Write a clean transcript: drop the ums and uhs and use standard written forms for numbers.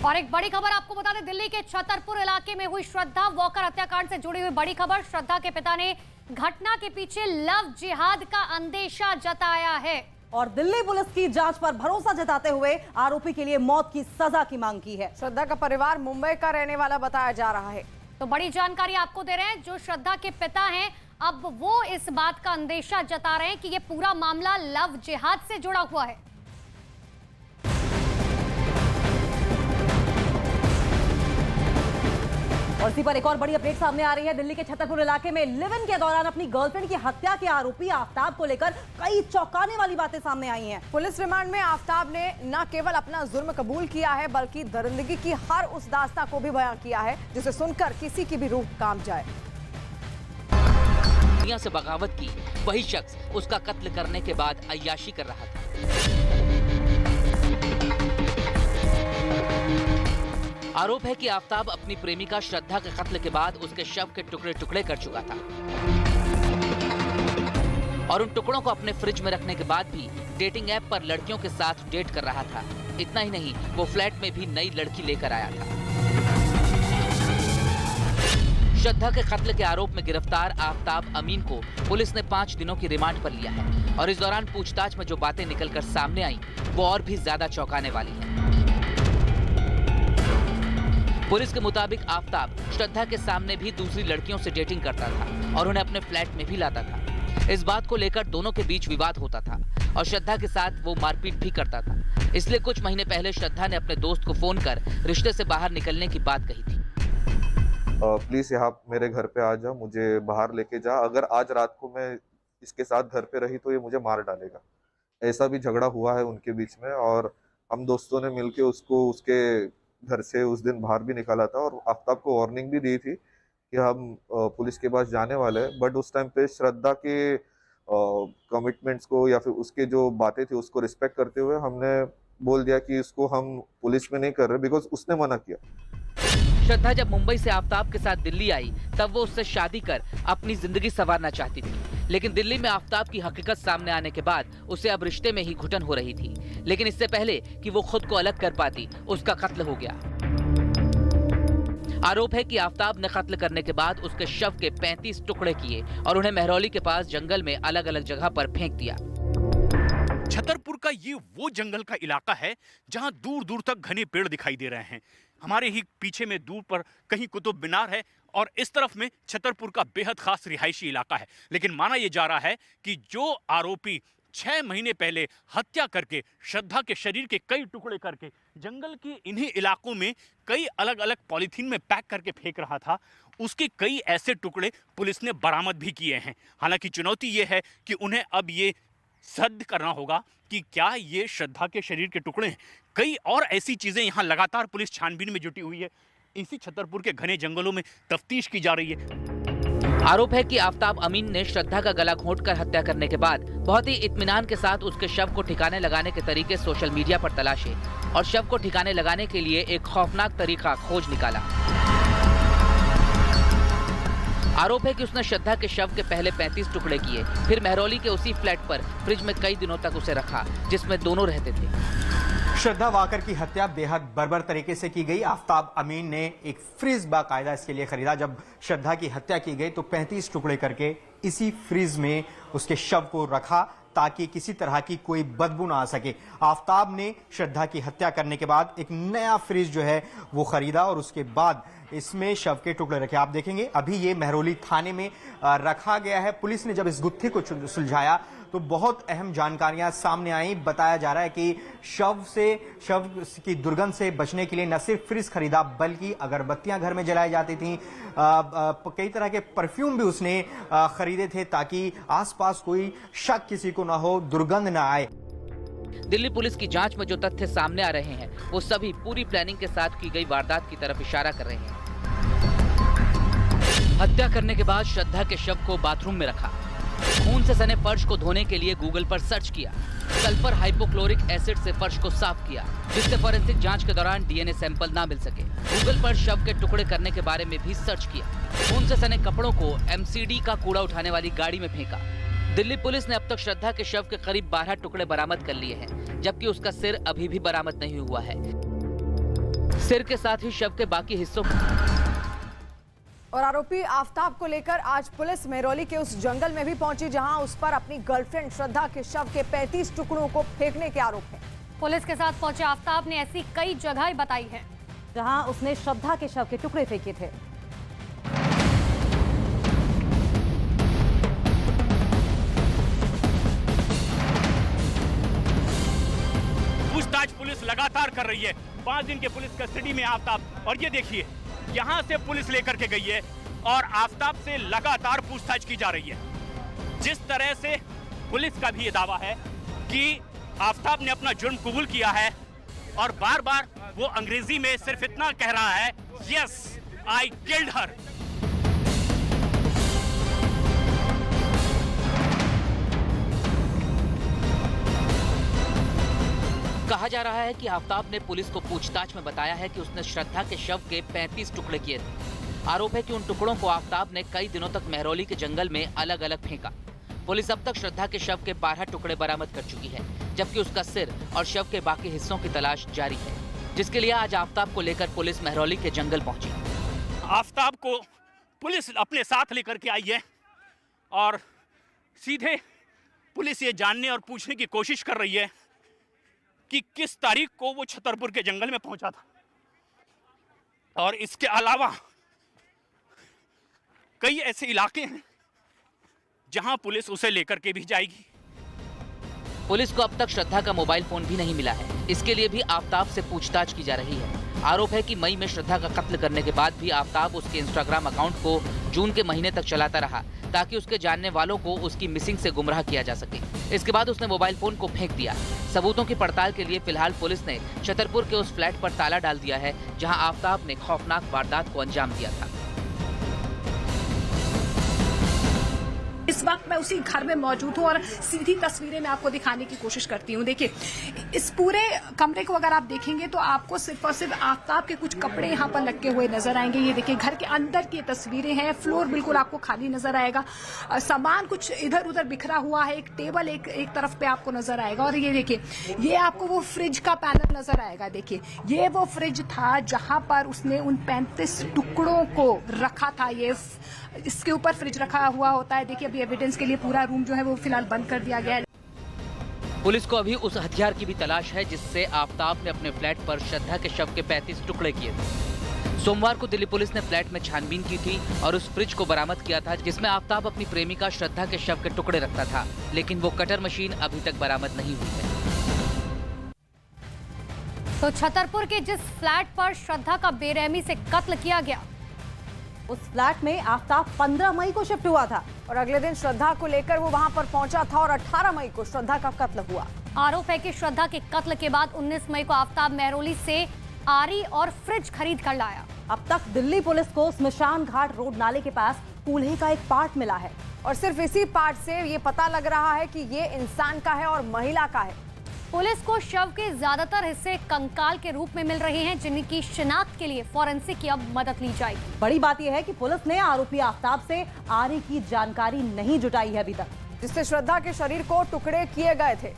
और एक बड़ी खबर आपको बता दें, दिल्ली के छतरपुर इलाके में हुई श्रद्धा वॉकर हत्याकांड से जुड़ी हुई बड़ी खबर। श्रद्धा के पिता ने घटना के पीछे लव जिहाद का अंदेशा जताया है और दिल्ली पुलिस की जांच पर भरोसा जताते हुए आरोपी के लिए मौत की सजा की मांग की है। श्रद्धा का परिवार मुंबई का रहने वाला बताया जा रहा है। तो बड़ी जानकारी आपको दे रहे हैं, जो श्रद्धा के पिता हैं अब वो इस बात का अंदेशा जता रहे हैं कि ये पूरा मामला लव जिहाद से जुड़ा हुआ है। और इसी पर एक और बड़ी अपडेट सामने आ रही है। दिल्ली के छतरपुर इलाके में लिव इन के दौरान अपनी गर्लफ्रेंड की हत्या के आरोपी आफ्ताब को लेकर कई चौंकाने वाली बातें सामने आई हैं। पुलिस रिमांड में आफ्ताब ने न केवल अपना जुर्म कबूल किया है बल्कि दरिंदगी की हर उस दास्तां को भी बयां किया है जिसे सुनकर किसी की भी रूह कांप जाए। दुनिया से बगावत की वही शख्स उसका कत्ल करने के बाद अय्याशी कर रहा था। आरोप है कि आफ्ताब अपनी प्रेमिका श्रद्धा के कत्ल के बाद उसके शव के टुकड़े टुकड़े कर चुका था और उन टुकड़ों को अपने फ्रिज में रखने के बाद भी डेटिंग ऐप पर लड़कियों के साथ डेट कर रहा था। इतना ही नहीं, वो फ्लैट में भी नई लड़की लेकर आया था। श्रद्धा के कत्ल के आरोप में गिरफ्तार आफ्ताब अमीन को पुलिस ने 5 दिनों की रिमांड पर लिया है और इस दौरान पूछताछ में जो बातें निकलकर सामने आई वो और भी ज्यादा चौंकाने वाली है। पुलिस के मुताबिक आफ्ताब श्रद्धा के सामने भी दूसरी लड़कियों से डेटिंग करता था और उन्हें अपने फ्लैट में भी लाता था। इस बात को लेकर दोनों के बीच विवाद होता था और श्रद्धा के साथ वो मारपीट भी करता था। इसलिए कुछ महीने पहले श्रद्धा ने अपने दोस्त को फोन कर रिश्ते से बाहर निकलने की बात कही थी। प्लीज यहाँ मेरे घर पे आ जा, मुझे बाहर लेके जा। अगर आज रात को मैं इसके साथ घर पे रही तो ये मुझे मार डालेगा। ऐसा भी झगड़ा हुआ है उनके बीच में और हम दोस्तों ने मिलके उसको उसके घर से उस दिन बाहर भी निकाला था और आफ्ताब को वार्निंग भी दी थी कि हम पुलिस के पास जाने वाले हैं। बट उस टाइम पे श्रद्धा के कमिटमेंट्स को या फिर उसके जो बातें थी उसको रिस्पेक्ट करते हुए हमने बोल दिया कि इसको हम पुलिस में नहीं कर रहे, बिकॉज उसने मना किया। श्रद्धा जब मुंबई से आफ्ताब के साथ दिल्ली आई तब वो उससे शादी कर अपनी जिंदगी संवारना चाहती थी, लेकिन दिल्ली में आफ्ताब की हकीकत सामने आने के बाद उसे अब रिश्ते में ही घुटन हो रही थी। लेकिन इससे पहले कि वो खुद को अलग कर पाती, उसका कत्ल हो गया। आरोप है कि आफ्ताब ने कत्ल करने के बाद उसके शव के 35 टुकड़े किए और उन्हें मेहरौली के पास जंगल में अलग अलग जगह पर फेंक दिया। छतरपुर का ये वो जंगल का इलाका है जहां दूर दूर तक घने पेड़ दिखाई दे रहे हैं। हमारे ही पीछे में दूर पर कहीं कुतुब मीनार है और इस तरफ में छतरपुर का बेहद खास रिहायशी इलाका है। लेकिन माना यह जा रहा है कि जो आरोपी 6 महीने पहले हत्या करके श्रद्धा के शरीर के कई टुकड़े करके जंगल के इन्हीं इलाकों में कई अलग अलग पॉलीथीन में पैक करके फेंक रहा था, उसके कई ऐसे टुकड़े पुलिस ने बरामद भी किए हैं। हालांकि चुनौती ये है कि उन्हें अब ये सिद्ध करना होगा कि क्या ये श्रद्धा के शरीर के टुकड़े हैं। कई और ऐसी चीजें यहाँ लगातार पुलिस छानबीन में जुटी हुई है। इसी छतरपुर के घने जंगलों में तफ्तीश की जा रही है। आरोप है कि आफ्ताब अमीन ने श्रद्धा का गला घोंटकर हत्या करने के बाद बहुत ही इत्मीनान के साथ उसके शव को ठिकाने लगाने के तरीके सोशल मीडिया पर तलाशे और शव को ठिकाने लगाने के लिए एक खौफनाक तरीका खोज निकाला। आरोप है कि उसने श्रद्धा के शव के पहले 35 टुकड़े किए, फिर मेहरौली के उसी फ्लैट पर फ्रिज में कई दिनों तक उसे रखा जिसमें दोनों रहते थे। श्रद्धा वाकर की हत्या बेहद बर्बर तरीके से की गई। आफ्ताब अमीन ने एक फ्रिज बाकायदा इसके लिए खरीदा। जब श्रद्धा की हत्या की गई तो 35 टुकड़े करके इसी फ्रिज में उसके शव को रखा ताकि किसी तरह की कोई बदबू ना आ सके। आफ्ताब ने श्रद्धा की हत्या करने के बाद एक नया फ्रिज जो है वो खरीदा और उसके बाद इसमें शव के टुकड़े रखे। आप देखेंगे अभी ये मेहरौली थाने में रखा गया है। पुलिस ने जब इस गुत्थी को सुलझाया तो बहुत अहम जानकारियां सामने आई। बताया जा रहा है कि शव की दुर्गंध से बचने के लिए न सिर्फ फ्रिज खरीदा बल्कि अगरबत्तियां घर में जलाई जाती थीं, कई तरह के परफ्यूम भी उसने खरीदे थे ताकि आसपास कोई शक किसी को ना हो, दुर्गंध ना आए। दिल्ली पुलिस की जांच में जो तथ्य सामने आ रहे हैं वो सभी पूरी प्लानिंग के साथ की गई वारदात की तरफ इशारा कर रहे हैं। हत्या करने के बाद श्रद्धा के शव को बाथरूम में रखा, खून से सने फर्श को धोने के लिए गूगल पर सर्च किया, सल्फर हाइपोक्लोरिक एसिड से फर्श को साफ किया जिससे फोरेंसिक जांच के दौरान डीएनए सैंपल ना मिल सके। गूगल पर शव के टुकड़े करने के बारे में भी सर्च किया, खून से सने कपड़ों को एमसीडी का कूड़ा उठाने वाली गाड़ी में फेंका। दिल्ली पुलिस ने अब तक श्रद्धा के शव के करीब 12 टुकड़े बरामद कर लिए हैं, जबकि उसका सिर अभी भी बरामद नहीं हुआ है। सिर के साथ ही शव के बाकी हिस्सों और आरोपी आफताब को लेकर आज पुलिस मेहरौली के उस जंगल में भी पहुंची जहां उस पर अपनी गर्लफ्रेंड श्रद्धा के शव के 35 टुकड़ों को फेंकने के आरोप है। पुलिस के साथ पहुंचे आफताब ने ऐसी कई जगह बताई है जहां उसने श्रद्धा के शव के टुकड़े फेंके थे। पूछताछ पुलिस लगातार कर रही है। 5 दिन के पुलिस कस्टडी में आफताब, और ये देखिए यहां से पुलिस लेकर के गई है और आफताब से लगातार पूछताछ की जा रही है। जिस तरह से पुलिस का भी ये दावा है कि आफताब ने अपना जुर्म कबूल किया है और बार बार वो अंग्रेजी में सिर्फ इतना कह रहा है, यस आई किल्ड हर। कहा जा रहा है कि आफताब ने पुलिस को पूछताछ में बताया है कि उसने श्रद्धा के शव के 35 टुकड़े किए थे। आरोप है कि उन टुकड़ों को आफताब ने कई दिनों तक मेहरौली के जंगल में अलग अलग फेंका। पुलिस अब तक श्रद्धा के शव के 12 टुकड़े बरामद कर चुकी है, जबकि उसका सिर और शव के बाकी हिस्सों की तलाश जारी है, जिसके लिए आज आफताब को लेकर पुलिस मेहरौली के जंगल पहुंची। आफताब को पुलिस अपने साथ लेकर के आई है और सीधे पुलिस ये जानने और पूछने की कोशिश कर रही है कि किस तारीख को वो छतरपुर के जंगल में पहुंचा था, और इसके अलावा कई ऐसे इलाके हैं जहां पुलिस उसे लेकर के भी जाएगी। पुलिस को अब तक श्रद्धा का मोबाइल फोन भी नहीं मिला है। इसके लिए भी आफताब से पूछताछ की जा रही है। आरोप है कि मई में श्रद्धा का कत्ल करने के बाद भी आफताब उसके इंस्टाग्राम अकाउंट को जून के महीने तक चलाता रहा, ताकि उसके जानने वालों को उसकी मिसिंग से गुमराह किया जा सके। इसके बाद उसने मोबाइल फोन को फेंक दिया। सबूतों की पड़ताल के लिए फिलहाल पुलिस ने छतरपुर के उस फ्लैट पर ताला डाल दिया है जहां आफताब ने खौफनाक वारदात को अंजाम दिया था। इस वक्त मैं उसी घर में मौजूद हूँ और सीधी तस्वीरें मैं आपको दिखाने की कोशिश करती हूँ। देखिए, इस पूरे कमरे को अगर आप देखेंगे तो आपको सिर्फ और सिर्फ आफताब के कुछ कपड़े यहाँ पर लटके हुए नजर आएंगे। ये देखिए, घर के अंदर की तस्वीरें हैं। फ्लोर बिल्कुल आपको खाली नजर आएगा। सामान कुछ इधर उधर बिखरा हुआ है। एक टेबल एक तरफ पे आपको नजर आएगा। और ये देखिए, ये आपको वो फ्रिज का पैनल नजर आएगा। देखिए, ये वो फ्रिज था जहां पर उसने उन 35 टुकड़ों को रखा था। ये इसके ऊपर फ्रिज रखा हुआ होता है। देखिए, अभी एविडेंस के लिए पूरा रूम जो है वो फिलहाल बंद कर दिया गया है। पुलिस को अभी उस हथियार की भी तलाश है जिससे आफताब ने अपने फ्लैट पर श्रद्धा के शव के 35 टुकड़े किए थे। सोमवार को दिल्ली पुलिस ने फ्लैट में छानबीन की थी और उस फ्रिज को बरामद किया था जिसमें आफताब अपनी प्रेमिका श्रद्धा के शव के टुकड़े रखता था, लेकिन वो कटर मशीन अभी तक बरामद नहीं हुई है। तो छतरपुर के जिस फ्लैट पर श्रद्धा का बेरहमी से कत्ल किया गया, उस फ्लैट में आफताब 15 मई को शिफ्ट हुआ था और अगले दिन श्रद्धा को लेकर वो वहां पर पहुंचा था और 18 मई को श्रद्धा का कत्ल हुआ। आरोप है कि श्रद्धा के कत्ल के बाद 19 मई को आफताब मेहरौली से आरी और फ्रिज खरीद कर लाया। अब तक दिल्ली पुलिस को स्मशान घाट रोड नाले के पास कूल्हे का एक पार्ट मिला है और सिर्फ इसी पार्ट से ये पता लग रहा है कि ये इंसान का है और महिला का है। पुलिस को शव के ज्यादातर हिस्से कंकाल के रूप में मिल रहे हैं, जिनकी शिनाख्त के लिए फॉरेंसिक की अब मदद ली जाएगी। बड़ी बात यह है कि पुलिस ने आरोपी आफताब से आरी की जानकारी नहीं जुटाई है अभी तक, जिससे श्रद्धा के शरीर को टुकड़े किए गए थे।